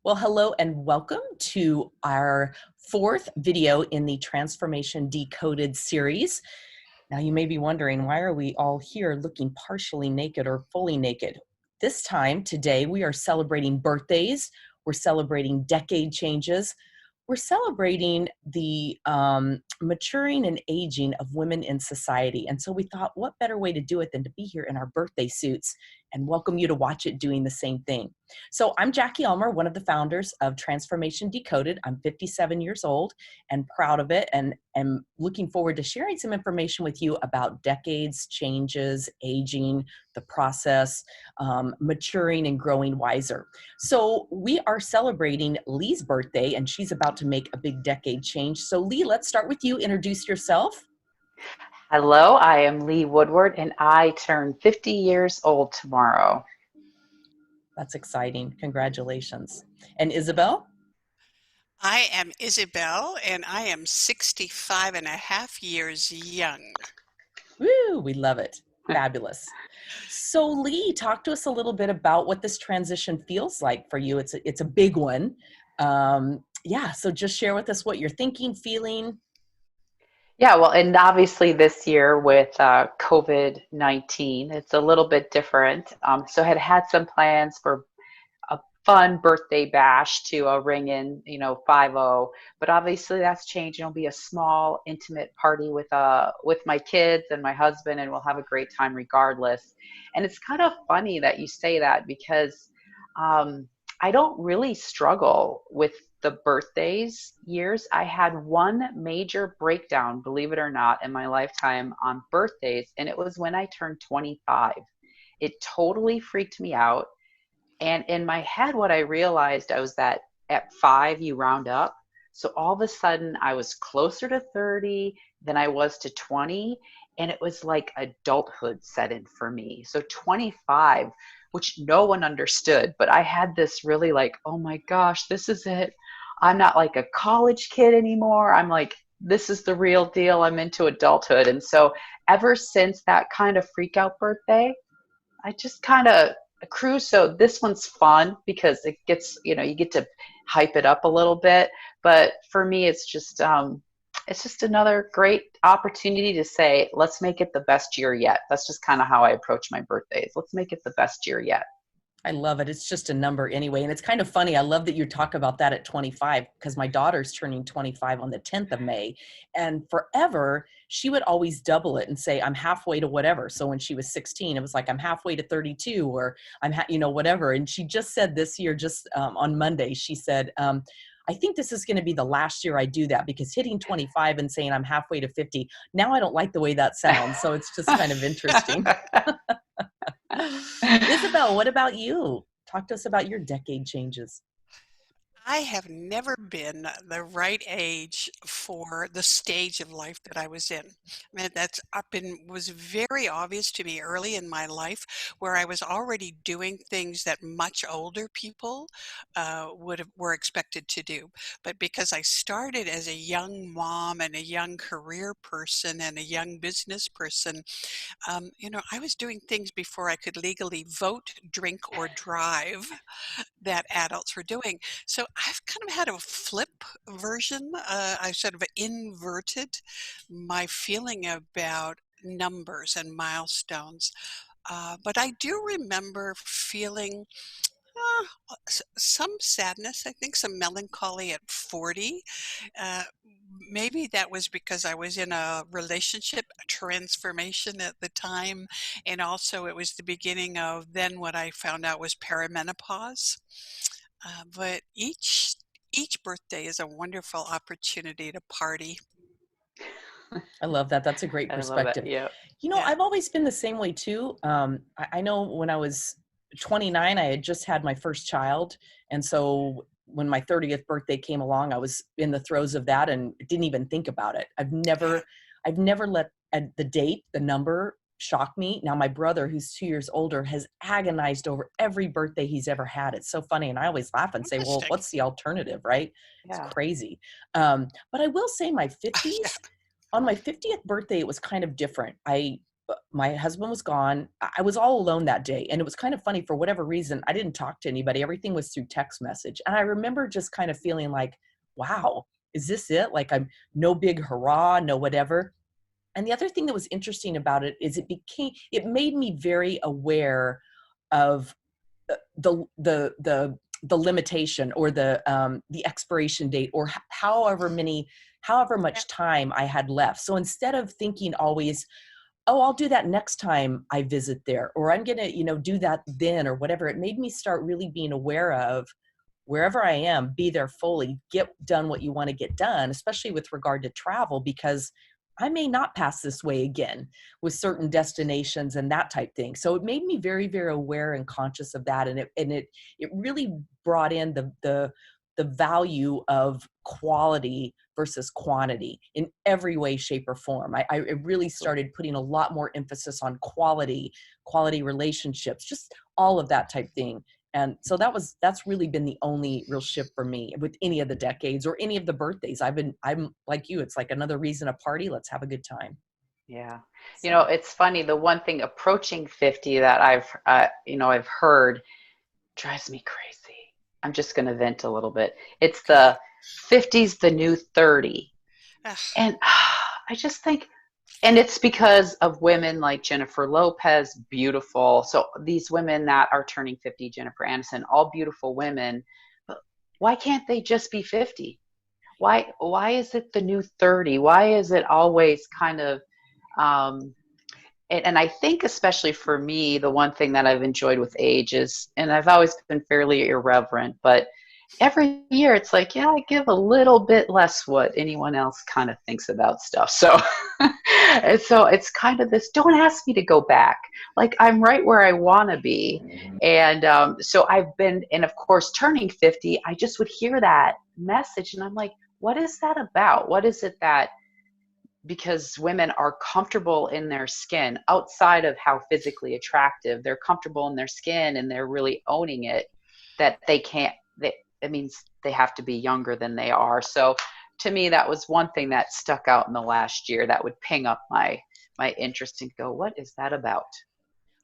Well, hello and welcome to our fourth video in the Transformation Decoded series. Now, you may be wondering, why are we all here looking partially naked or fully naked? This time, today, we are celebrating birthdays. We're celebrating decade changes. We're celebrating the maturing and aging of women in society. And so we thought, what better way to do it than to be here in our birthday suits and welcome you to watch it doing the same thing. So I'm Jackie Ulmer, one of the founders of Transformation Decoded. I'm 57 years old and proud of it, and am looking forward to sharing some information with you about decades, changes, aging, the process, maturing and growing wiser. So we are celebrating Lee's birthday, and she's about to make a big decade change. So Lee, let's start with you. Introduce yourself. Hello, I am Lee Woodward and I turn 50 years old tomorrow. That's exciting. Congratulations. And Isabel? I am Isabel, and I am 65 and a half years young. Woo, we love it. Fabulous. So Lee, talk to us a little bit about what this transition feels like for you. It's a big one. So just share with us what you're thinking, feeling. Yeah, well, and obviously this year with COVID-19, it's a little bit different. So had some plans for a fun birthday bash to ring in, 50, but obviously that's changed. It'll be a small, intimate party with my kids and my husband, and we'll have a great time regardless. And it's kind of funny that you say that because I don't really struggle with the birthdays years. I had one major breakdown, believe it or not, in my lifetime on birthdays, and it was when I turned 25. It totally freaked me out. And in my head, what I realized I was that at 5, you round up. So all of a sudden, I was closer to 30 than I was to 20. And it was like adulthood set in for me. So 25, which no one understood, but I had this really like, oh my gosh, this is it. I'm not like a college kid anymore. I'm like, this is the real deal. I'm into adulthood. And so ever since that kind of freak out birthday, I just kind of cruise. So this one's fun because it gets, you get to hype it up a little bit. But for me, it's just another great opportunity to say, let's make it the best year yet. That's just kind of how I approach my birthdays. Let's make it the best year yet. I love it. It's just a number anyway. And it's kind of funny. I love that you talk about that at 25 because my daughter's turning 25 on the 10th of May. And forever, she would always double it and say, I'm halfway to whatever. So when she was 16, it was like, I'm halfway to 32 or whatever. And she just said this year, just on Monday, she said, I think this is going to be the last year I do that because hitting 25 and saying I'm halfway to 50, now I don't like the way that sounds. So it's just kind of interesting. Isabel, what about you? Talk to us about your decade changes. I have never been the right age for the stage of life that I was in. I mean, was very obvious to me early in my life, where I was already doing things that much older people were expected to do. But because I started as a young mom and a young career person and a young business person, I was doing things before I could legally vote, drink, or drive that adults were doing. So I've kind of had a flip version. I've sort of inverted my feeling about numbers and milestones. But I do remember feeling some sadness, I think some melancholy at 40. Uh, Maybe that was because I was in a relationship transformation at the time. And also it was the beginning of then what I found out was perimenopause. But each birthday is a wonderful opportunity to party. I love that. That's a great I love it. perspective. Yeah. Yeah. I've always been the same way too. I know when I was 29, I had just had my first child. And so when my 30th birthday came along, I was in the throes of that and didn't even think about it. Yeah. I've never let the date, the number shock me. Now my brother, who's 2 years older, has agonized over every birthday he's ever had. It's so funny. And I always laugh and say, well, Interesting. what's the alternative, right? It's Yeah. crazy. But I will say my 50s, on my 50th birthday, it was kind of different. my husband was gone. I was all alone that day. And it was kind of funny, for whatever reason, I didn't talk to anybody. Everything was through text message. And I remember just kind of feeling like, wow, is this it? Like, I'm no big hurrah, no whatever. And the other thing that was interesting about it is it made me very aware of the limitation, or the expiration date, or however Yeah. much time I had left. So instead of thinking always, oh, I'll do that next time I visit there, or I'm going to, do that then, or whatever, it made me start really being aware of, wherever I am, be there fully, get done what you want to get done, especially with regard to travel, because I may not pass this way again with certain destinations and that type thing. So it made me very, very aware and conscious of that. And it really brought in the value of quality versus quantity in every way, shape, or form. I really started putting a lot more emphasis on quality relationships, just all of that type thing. And so that's really been the only real shift for me with any of the decades or any of the birthdays. I'm like you, it's like another reason to party. Let's have a good time. Yeah. So, It's funny. The one thing approaching 50 that I've heard drives me crazy. I'm just going to vent a little bit. It's Okay. the 50's the new 30. Ugh, And I just think, and it's because of women like Jennifer Lopez, beautiful. So these women that are turning 50, Jennifer Aniston, all beautiful women. But why can't they just be 50? Why is it the new 30? Why is it always kind of um, and I think especially for me, the one thing that I've enjoyed with age is, and I've always been fairly irreverent, but every year it's like, yeah, I give a little bit less what anyone else kind of thinks about stuff. So, and so it's kind of this, don't ask me to go back. Like I'm right where I want to be. And so I've been, and of course, turning 50, I just would hear that message and I'm like, what is that about? What is it that because women are comfortable in their skin outside of how physically attractive they're comfortable in their skin and they're really owning it that they can't it means they have to be younger than they are. So to me that was one thing that stuck out in the last year that would ping up my interest and go, what is that about?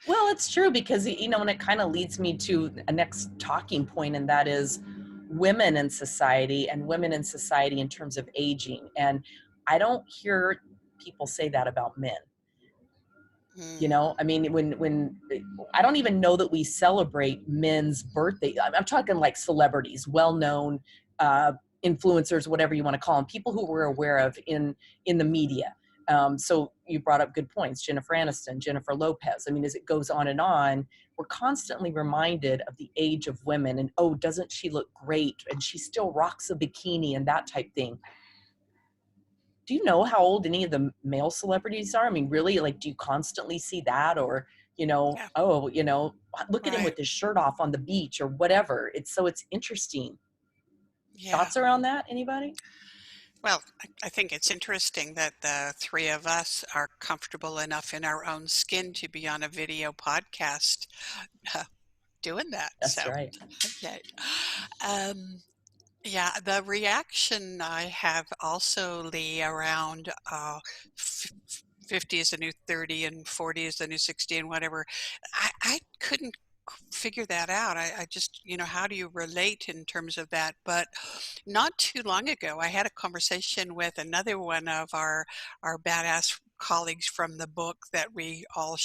well, it's true, because, and it kind of leads me to a next talking point, and that is women in society, and women in society in terms of aging. And I don't hear people say that about men. mm, I mean, when I don't even know that we celebrate men's birthday. I'm talking like celebrities, well-known uh, influencers, whatever you want to call them, people who we're aware of in the media. So you brought up good points: Jennifer Aniston, Jennifer Lopez. I mean, as it goes on, we're constantly reminded of the age of women, and, oh, doesn't she look great? And she still rocks a bikini and that type thing. Do you know how old any of the male celebrities are? I mean, really, like, do you constantly see that? Or, yeah, oh, look at him right. with his shirt off on the beach or whatever. So it's interesting. Yeah. Thoughts around that? Anybody? Well, I think it's interesting that the three of us are comfortable enough in our own skin to be on a video podcast doing that. That's So, right. okay. Um, Yeah, the reaction I have also, Lee, around 50 is the new 30 and 40 is the new 60 and whatever. I couldn't figure that out. I just, how do you relate in terms of that? But not too long ago, I had a conversation with another one of our badass colleagues from the book that we all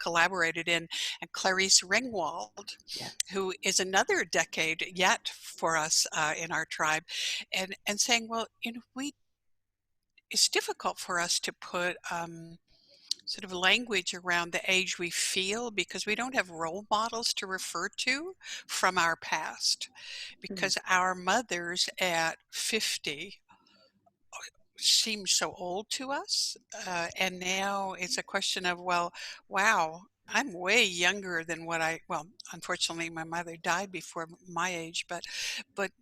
collaborated in, and Clarice Ringwald, Yes. who is another decade yet for us in our tribe, and saying, well, we it's difficult for us to put sort of language around the age we feel because we don't have role models to refer to from our past. Mhm. Because our mothers at 50 seem so old to us. And now it's a question of, well, wow, I'm way younger than well, unfortunately, my mother died before my age, but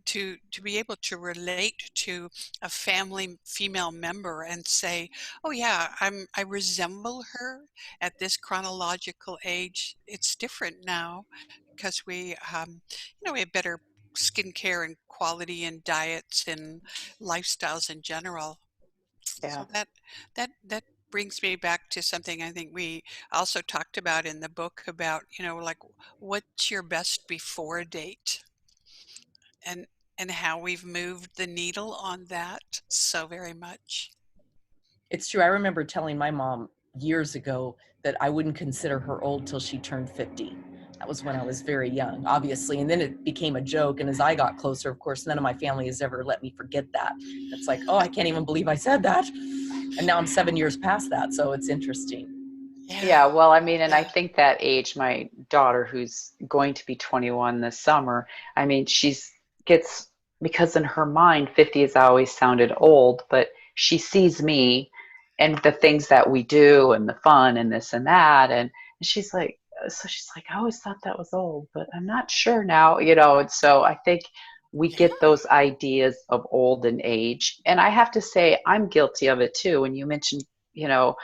to be able to relate to a family female member and say, oh yeah, I resemble her at this chronological age. It's different now because we have better skincare and quality and diets and lifestyles in general. So Yeah. that brings me back to something I think we also talked about in the book about, like what's your best before date, and how we've moved the needle on that so very much. It's true. I remember telling my mom years ago that I wouldn't consider her old till she turned 50. That was when I was very young, obviously. And then it became a joke. And as I got closer, of course, none of my family has ever let me forget that. It's like, oh, I can't even believe I said that. And now I'm 7 years past that. So it's interesting. Yeah. Yeah, well, I mean, and I Yeah. think that age, my daughter, who's going to be 21 this summer, I mean, she's gets, because in her mind, 50 has always sounded old, but she sees me and the things that we do and the fun and this and that. And she's like, so she's like, I always thought that was old, but I'm not sure now, And so I think we Yeah. get those ideas of old and age. And I have to say, I'm guilty of it too. When you mentioned, you know,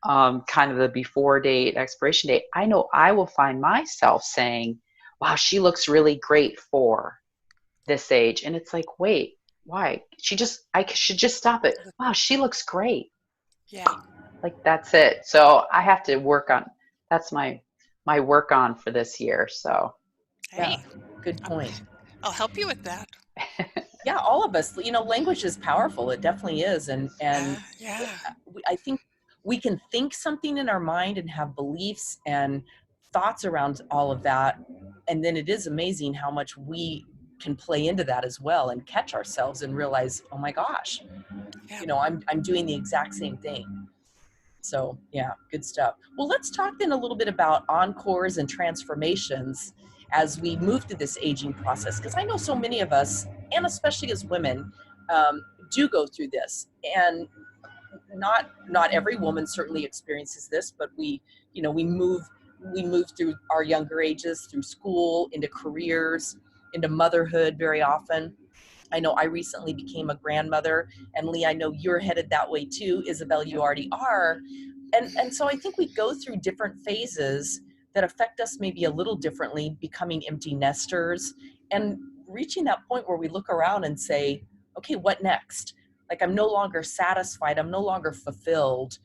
kind of the before date, expiration date, I know I will find myself saying, wow, she looks really great for this age. And it's like, wait, why? I should just stop it. Wow, she looks great. Yeah. Like that's it. So I have to work on, that's my work on for this year. So Yeah, Hey, good um, point. I'll help you with that. Yeah, all of us, language is powerful. It definitely is. And Yeah. Yeah. I think we can think something in our mind and have beliefs and thoughts around all of that. And then it is amazing how much we can play into that as well and catch ourselves and realize, oh my gosh, Yeah. I'm doing the exact same thing. So yeah, good stuff. Well, let's talk then a little bit about encores and transformations as we move through this aging process, because I know so many of us, and especially as women, do go through this. And not every woman certainly experiences this, but we move through our younger ages, through school, into careers, into motherhood very often. I know I recently became a grandmother, and Lee, I know you're headed that way too. Isabel, you already are. And so I think we go through different phases that affect us maybe a little differently, becoming empty nesters and reaching that point where we look around and say, okay, what next? Like, I'm no longer satisfied, I'm no longer fulfilled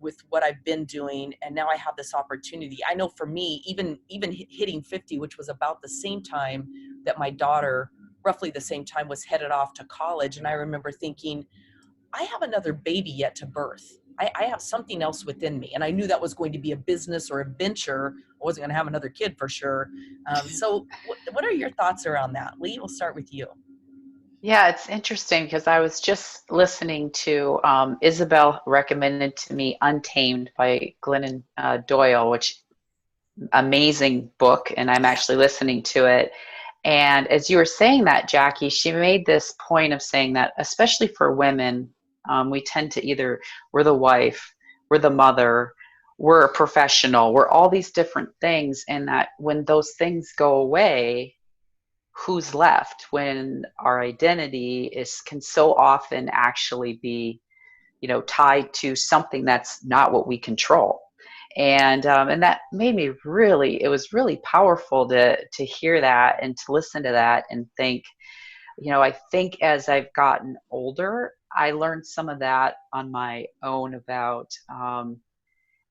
with what I've been doing, and now I have this opportunity. I know for me, even hitting 50, which was about the same time that my daughter, roughly the same time, was headed off to college. And I remember thinking, I have another baby yet to birth. I have something else within me. And I knew that was going to be a business or a venture. I wasn't going to have another kid for sure. So what are your thoughts around that? Lee, we'll start with you. yeah, it's interesting because I was just listening to Isabel recommended to me Untamed by Glennon Doyle, which amazing book, and I'm Yeah. actually listening to it. And as you were saying that, Jackie, she made this point of saying that, especially for women, we tend to either, we're the wife, we're the mother, we're a professional, we're all these different things. And that when those things go away, who's left when our identity can so often actually be, tied to something that's not what we control. And that made me really, it was really powerful to hear that and to listen to that and think, I think as I've gotten older, I learned some of that on my own about,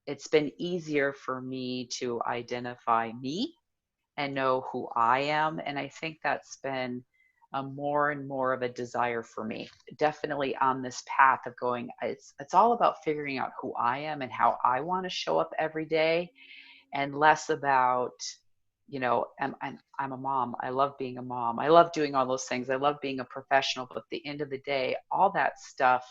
it's been easier for me to identify me and know who I am. And I think that's been a more and more of a desire for me. Definitely on this path of going, it's all about figuring out who I am and how I want to show up every day, and less about, I'm a mom. I love being a mom. I love doing all those things. I love being a professional. But at the end of the day, all that stuff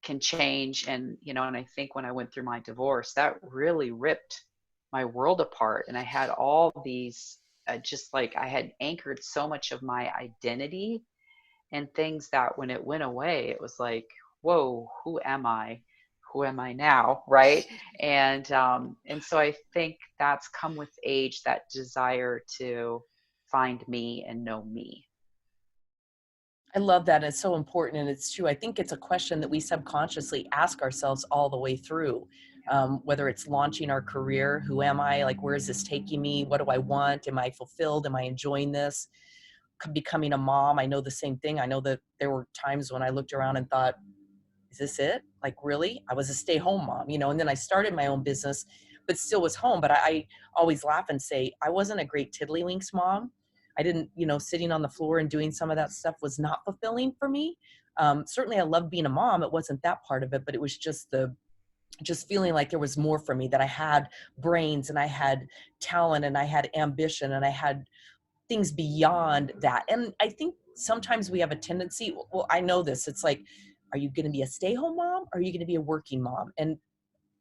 can change. And I think when I went through my divorce, that really ripped my world apart. And I had all these, just like I had anchored so much of my identity and things that when it went away, it was like, whoa, who am I? Who am I now? Right. And so I think that's come with age, that desire to find me and know me. I love that. It's so important, and it's true. I think it's a question that we subconsciously ask ourselves all the way through, whether it's launching our career. Who am I? Like, where is this taking me? What do I want? Am I fulfilled? Am I enjoying this? Becoming a mom, I know the same thing. I know that there were times when I looked around and thought, is this it? Like, really? I was a stay-home mom, and then I started my own business, but still was home. But I always laugh and say, I wasn't a great tiddlywinks mom. I didn't, sitting on the floor and doing some of that stuff was not fulfilling for me. Certainly I loved being a mom. It wasn't that part of it, but it was just feeling like there was more for me, that I had brains and I had talent and I had ambition and I had things beyond that. And I think sometimes we have a tendency, well, I know this, it's like, are you going to be a stay-home mom? Or are you going to be a working mom? And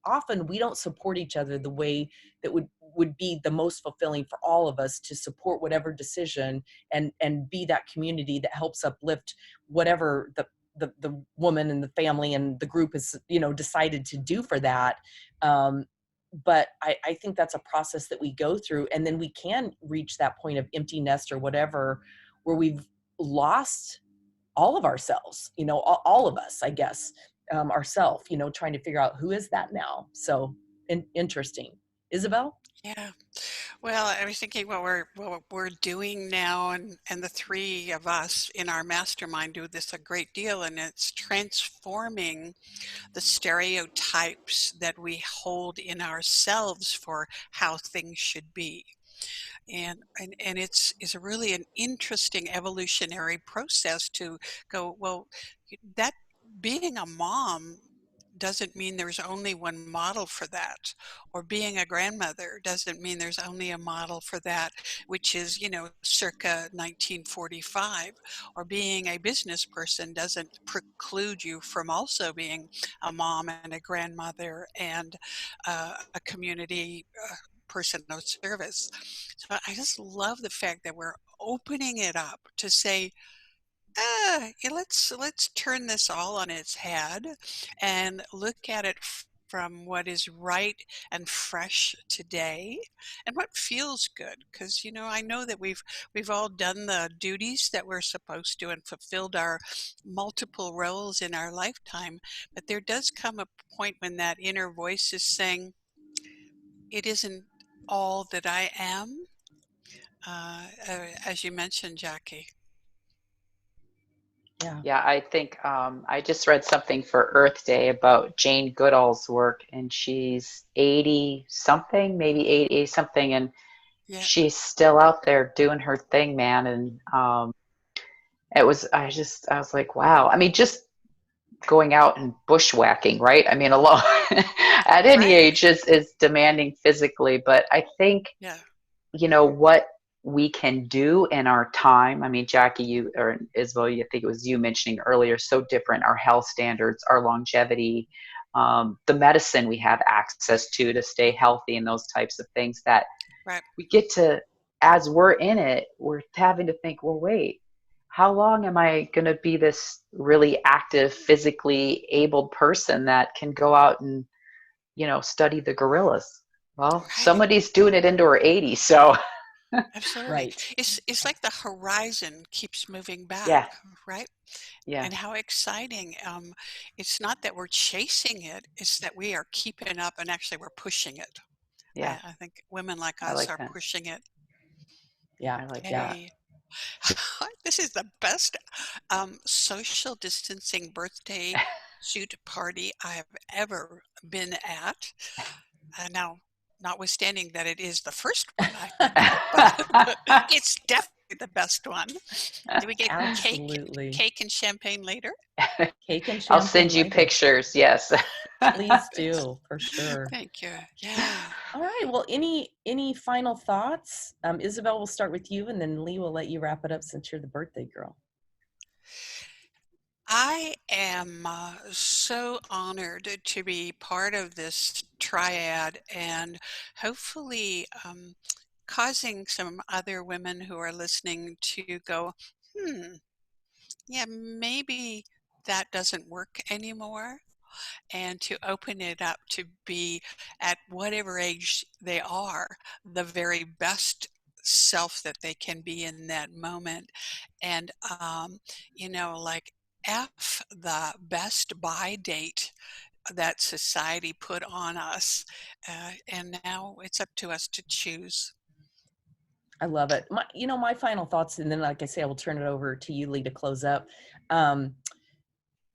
often we don't support each other the way that would be the most fulfilling for all of us, to support whatever decision and be that community that helps uplift whatever the woman and the family and the group is decided to do for that. But I think that's a process that we go through, and then we can reach that point of empty nest or whatever, where we've lost all of ourselves, all of us, I guess, ourself, trying to figure out who is that now. So interesting. Isabel? Yeah. Well, I was thinking what we're doing now, and the three of us in our mastermind do this a great deal, and it's transforming the stereotypes that we hold in ourselves for how things should be. And it's really an interesting evolutionary process to go, well, that being a mom doesn't mean there's only one model for that, or being a grandmother doesn't mean there's only a model for that, which is, circa 1945, or being a business person doesn't preclude you from also being a mom and a grandmother and a community person of service. So I just love the fact that we're opening it up to say, yeah, let's turn this all on its head and look at it from what is right and fresh today and what feels good. Because I know that we've all done the duties that we're supposed to and fulfilled our multiple roles in our lifetime, but there does come a point when that inner voice is saying, it isn't all that I am, as you mentioned, Jackie. Yeah. Yeah, I think I just read something for Earth Day about Jane Goodall's work, and she's 80 something, maybe 80 something, and Yeah, she's still out there doing her thing, man. And I was like, wow. I mean, just going out and bushwhacking, right? I mean, alone at any right. age is demanding physically, but I think Yeah, what we can do in our time. I mean, Jackie, you or Isabel, I think it was you mentioning earlier, so different, our health standards, our longevity, the medicine we have access to stay healthy, and those types of things that right. we get to, as we're in it, we're having to think, well, wait, how long am I going to be this really active, physically abled person that can go out and, study the gorillas? Well, Right. somebody's doing it into her 80s, so Absolutely. Right. It's like the horizon keeps moving back, yeah, right? yeah, And how exciting. It's not that we're chasing it, it's that we are keeping up and actually we're pushing it. yeah. I think women like I us like are that. pushing it. Yeah. I like Yeah. that. Yay. This is the best social distancing birthday shoot party I have ever been at. Now, notwithstanding that it is the first one I've been at, but it's definitely the best one. Do we get Absolutely. cake and champagne later? Cake and I'll send champagne you later. pictures. Yes. Please Thanks. do, for sure. Thank you. Yeah. All right. Well, any final thoughts? Isabel, we'll start with you, and then Lee will let you wrap it up since you're the birthday girl. I am so honored to be part of this triad and hopefully causing some other women who are listening to go, yeah, maybe that doesn't work anymore. And to open it up to be, at whatever age they are, the very best self that they can be in that moment. And, like, F the best buy date that society put on us. And now it's up to us to choose. I love it. My final thoughts, and then, like I say, I will turn it over to you, Lee, to close up. Um,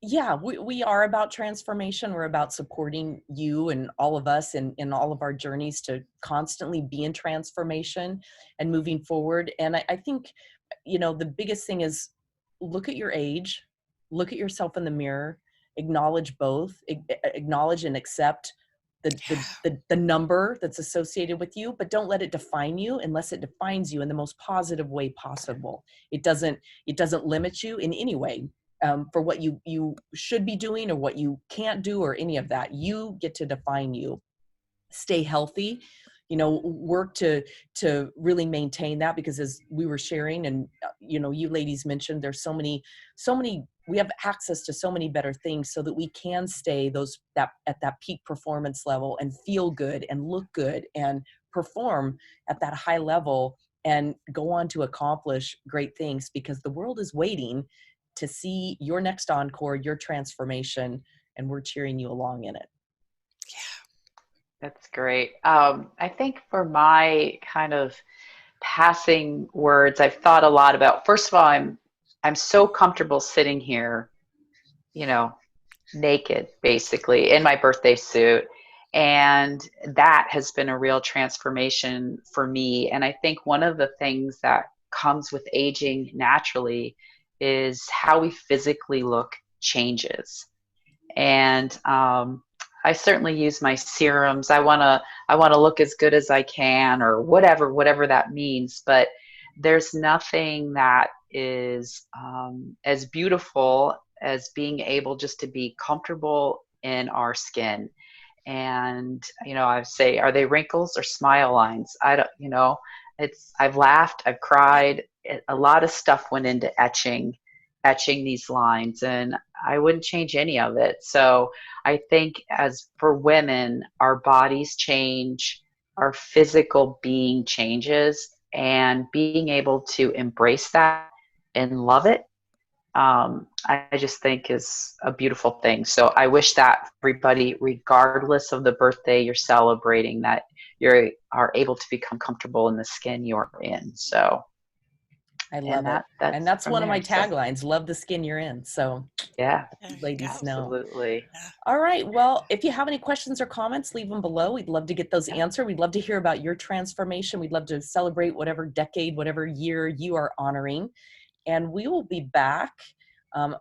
yeah, we are about transformation. We're about supporting you and all of us in all of our journeys to constantly be in transformation and moving forward. And I think, the biggest thing is look at your age, look at yourself in the mirror, acknowledge both, acknowledge and accept the number that's associated with you, but don't let it define you unless it defines you in the most positive way possible. It doesn't limit you in any way, for what you should be doing or what you can't do or any of that. You get to define you. Stay healthy, work to really maintain that, because as we were sharing, and you ladies mentioned, there's so many we have access to so many better things so that we can stay at that peak performance level and feel good and look good and perform at that high level and go on to accomplish great things, because the world is waiting to see your next encore, your transformation, and we're cheering you along in it. That's great. I think for my kind of passing words, I've thought a lot about, first of all, I'm so comfortable sitting here, you know, naked, basically, in my birthday suit. And that has been a real transformation for me. And I think one of the things that comes with aging naturally is how we physically look changes. And I certainly use my serums. I want to look as good as I can, or whatever that means. But there's nothing that is as beautiful as being able just to be comfortable in our skin. And I say, are they wrinkles or smile lines? I don't. I've laughed, I've cried. A lot of stuff went into etching these lines, and I wouldn't change any of it. So I think, as for women, our bodies change, our physical being changes, and being able to embrace that and love it, I just think is a beautiful thing. So I wish that everybody, regardless of the birthday you're celebrating, that you are able to become comfortable in the skin you're in. So, I love it. And that's one of my taglines, love the skin you're in. So yeah, ladies know. absolutely. All right. Well, if you have any questions or comments, leave them below. We'd love to get those answered. We'd love to hear about your transformation. We'd love to celebrate whatever decade, whatever year you are honoring. And we will be back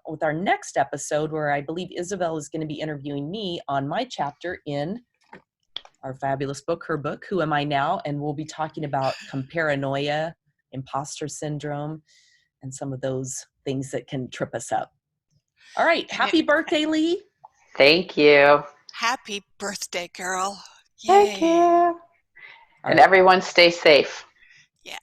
with our next episode, where I believe Isabel is going to be interviewing me on my chapter in our fabulous book, her book, Who Am I Now? And we'll be talking about comparanoia, imposter syndrome, and some of those things that can trip us up. All right. Happy birthday, Lee. Thank you. Happy birthday, girl. Yay. Thank you. And everyone stay safe. Yeah.